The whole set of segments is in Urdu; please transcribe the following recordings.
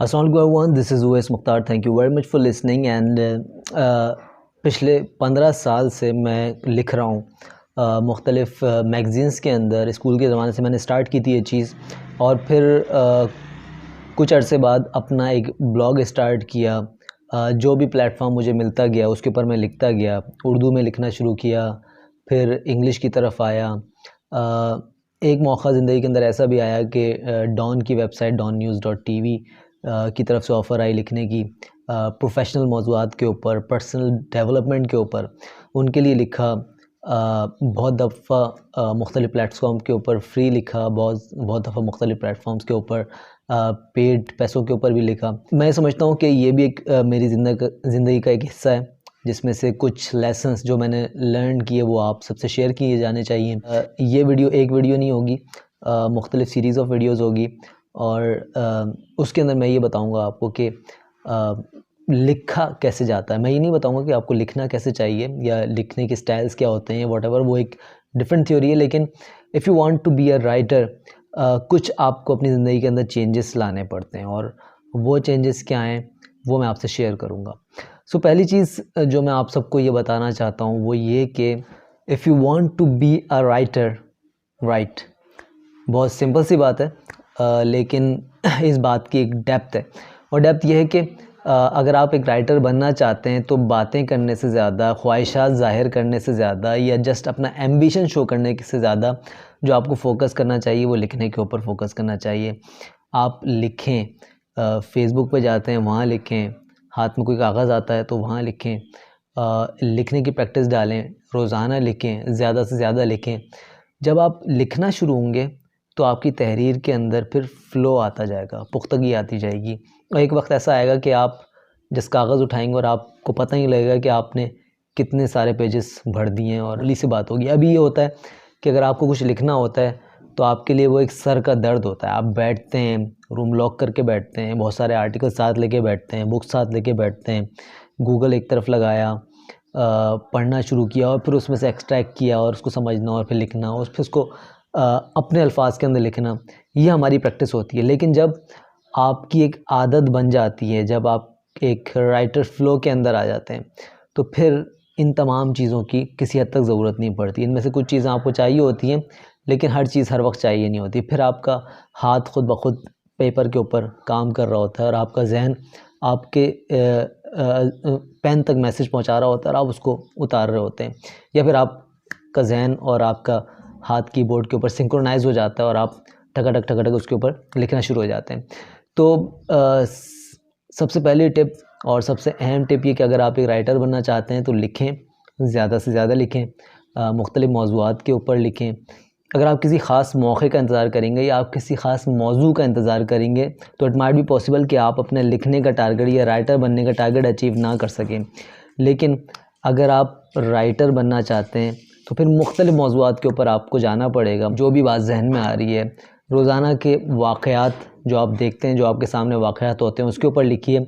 السلام علیکم everyone, this is Awais Mukhtar. Thank you very much for listening. And پچھلے 15 سال سے میں لکھ رہا ہوں مختلف میگزینس کے اندر. اسکول کے زمانے سے میں نے اسٹارٹ کی تھی یہ چیز، اور پھر کچھ عرصے بعد اپنا ایک بلاگ اسٹارٹ کیا. جو بھی پلیٹ فارم مجھے ملتا گیا اس کے اوپر میں لکھتا گیا. اردو میں لکھنا شروع کیا، پھر انگلش کی طرف آیا. ایک موقع زندگی کے اندر ایسا بھی آیا کہ ڈان کی ویب سائٹ DonNews.tv کی طرف سے آفر آئی لکھنے کی، پروفیشنل موضوعات کے اوپر، پرسنل ڈیولپمنٹ کے اوپر. ان کے لیے لکھا، بہت دفعہ مختلف پلیٹ فارم کے اوپر فری لکھا، بہت دفعہ مختلف پلیٹ فارمز کے اوپر پیڈ پیسوں کے اوپر بھی لکھا. میں سمجھتا ہوں کہ یہ بھی ایک میری زندگی کا ایک حصہ ہے، جس میں سے کچھ لیسنس جو میں نے لرن کیے وہ آپ سب سے شیئر کیے جانے چاہیے. یہ ویڈیو ایک ویڈیو نہیں ہوگی، مختلف سیریز آف ویڈیوز ہوگی، اور اس کے اندر میں یہ بتاؤں گا آپ کو کہ لکھا کیسے جاتا ہے. میں یہ نہیں بتاؤں گا کہ آپ کو لکھنا کیسے چاہیے یا لکھنے کے سٹائلز کیا ہوتے ہیں، واٹ ایور، وہ ایک ڈفرینٹ تھیوری ہے. لیکن if you want to be a writer, کچھ آپ کو اپنی زندگی کے اندر چینجز لانے پڑتے ہیں، اور وہ چینجز کیا ہیں وہ میں آپ سے شیئر کروں گا. سو پہلی چیز جو میں آپ سب کو یہ بتانا چاہتا ہوں وہ یہ کہ if you want to be a writer, write. بہت سمپل سی بات ہے، لیکن اس بات کی ایک ڈیپتھ ہے. اور ڈیپتھ یہ ہے کہ اگر آپ ایک رائٹر بننا چاہتے ہیں تو باتیں کرنے سے زیادہ، خواہشات ظاہر کرنے سے زیادہ، یا جسٹ اپنا ایمبیشن شو کرنے سے زیادہ جو آپ کو فوکس کرنا چاہیے وہ لکھنے کے اوپر فوکس کرنا چاہیے. آپ لکھیں، فیس بک پہ جاتے ہیں وہاں لکھیں، ہاتھ میں کوئی کاغذ آتا ہے تو وہاں لکھیں. لکھنے کی پریکٹس ڈالیں، روزانہ لکھیں، زیادہ سے زیادہ لکھیں. جب آپ لکھنا شروع ہوں گے تو آپ کی تحریر کے اندر پھر فلو آتا جائے گا، پختگی آتی جائے گی. اور ایک وقت ایسا آئے گا کہ آپ جس کاغذ اٹھائیں گے اور آپ کو پتہ ہی لگے گا کہ آپ نے کتنے سارے پیجز بھر دیے ہیں، اور علی سی بات ہوگی. ابھی یہ ہوتا ہے کہ اگر آپ کو کچھ لکھنا ہوتا ہے تو آپ کے لیے وہ ایک سر کا درد ہوتا ہے. آپ بیٹھتے ہیں، روم لاک کر کے بیٹھتے ہیں، بہت سارے آرٹیکل ساتھ لے کے بیٹھتے ہیں، بکس ساتھ لے کے بیٹھتے ہیں، گوگل ایک طرف لگایا، پڑھنا شروع کیا، اور پھر اس میں سے ایکسٹریکٹ کیا اور اس کو سمجھنا، اور پھر لکھنا، اور پھر اس کو اپنے الفاظ کے اندر لکھنا. یہ ہماری پریکٹس ہوتی ہے. لیکن جب آپ کی ایک عادت بن جاتی ہے، جب آپ ایک رائٹر فلو کے اندر آ جاتے ہیں، تو پھر ان تمام چیزوں کی کسی حد تک ضرورت نہیں پڑتی. ان میں سے کچھ چیزیں آپ کو چاہیے ہوتی ہیں، لیکن ہر چیز ہر وقت چاہیے نہیں ہوتی. پھر آپ کا ہاتھ خود بخود پیپر کے اوپر کام کر رہا ہوتا ہے، اور آپ کا ذہن آپ کے پین تک میسج پہنچا رہا ہوتا ہے، اور آپ اس کو اتار رہے ہوتے ہیں. یا پھر آپ کا ذہن اور آپ کا ہاتھ کی بورڈ کے اوپر سنکرونائز ہو جاتا ہے، اور آپ ٹھک اس کے اوپر لکھنا شروع ہو جاتے ہیں. تو سب سے پہلی ٹپ اور سب سے اہم ٹپ یہ کہ اگر آپ ایک رائٹر بننا چاہتے ہیں تو لکھیں، زیادہ سے زیادہ لکھیں، مختلف موضوعات کے اوپر لکھیں. اگر آپ کسی خاص موقع کا انتظار کریں گے یا آپ کسی خاص موضوع کا انتظار کریں گے تو اٹ مائٹ بی پاسبل کہ آپ اپنے لکھنے کا ٹارگٹ یا رائٹر بننے کا ٹارگٹ اچیو نہ کر سکیں. لیکن اگر آپ رائٹر بننا چاہتے ہیں تو پھر مختلف موضوعات کے اوپر آپ کو جانا پڑے گا. جو بھی بات ذہن میں آ رہی ہے، روزانہ کے واقعات جو آپ دیکھتے ہیں، جو آپ کے سامنے واقعات ہوتے ہیں، اس کے اوپر لکھیے.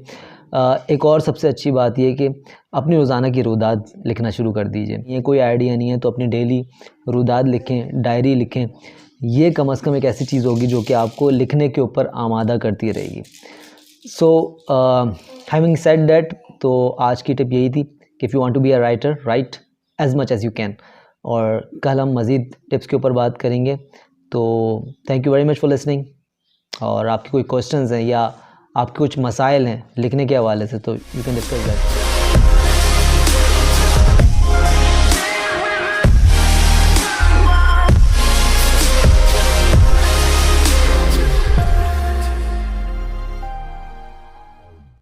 ایک اور سب سے اچھی بات یہ کہ اپنی روزانہ کی روداد لکھنا شروع کر دیجئے. یہ کوئی آئیڈیا نہیں ہے تو اپنی ڈیلی روداد لکھیں، ڈائری لکھیں. یہ کم از کم ایک ایسی چیز ہوگی جو کہ آپ کو لکھنے کے اوپر آمادہ کرتی رہے گی. سو ہیونگ سیڈ دیٹ، تو آج کی ٹپ یہی تھی کہ if you want to be a writer, write as much as you can. اور کل ہم مزید ٹپس کے اوپر بات کریں گے. تو thank you very much for listening. اور آپ کے کوئی کوشچنز ہیں یا آپ کے کچھ مسائل ہیں لکھنے کے حوالے سے تو یو کین ڈسکس دیٹ.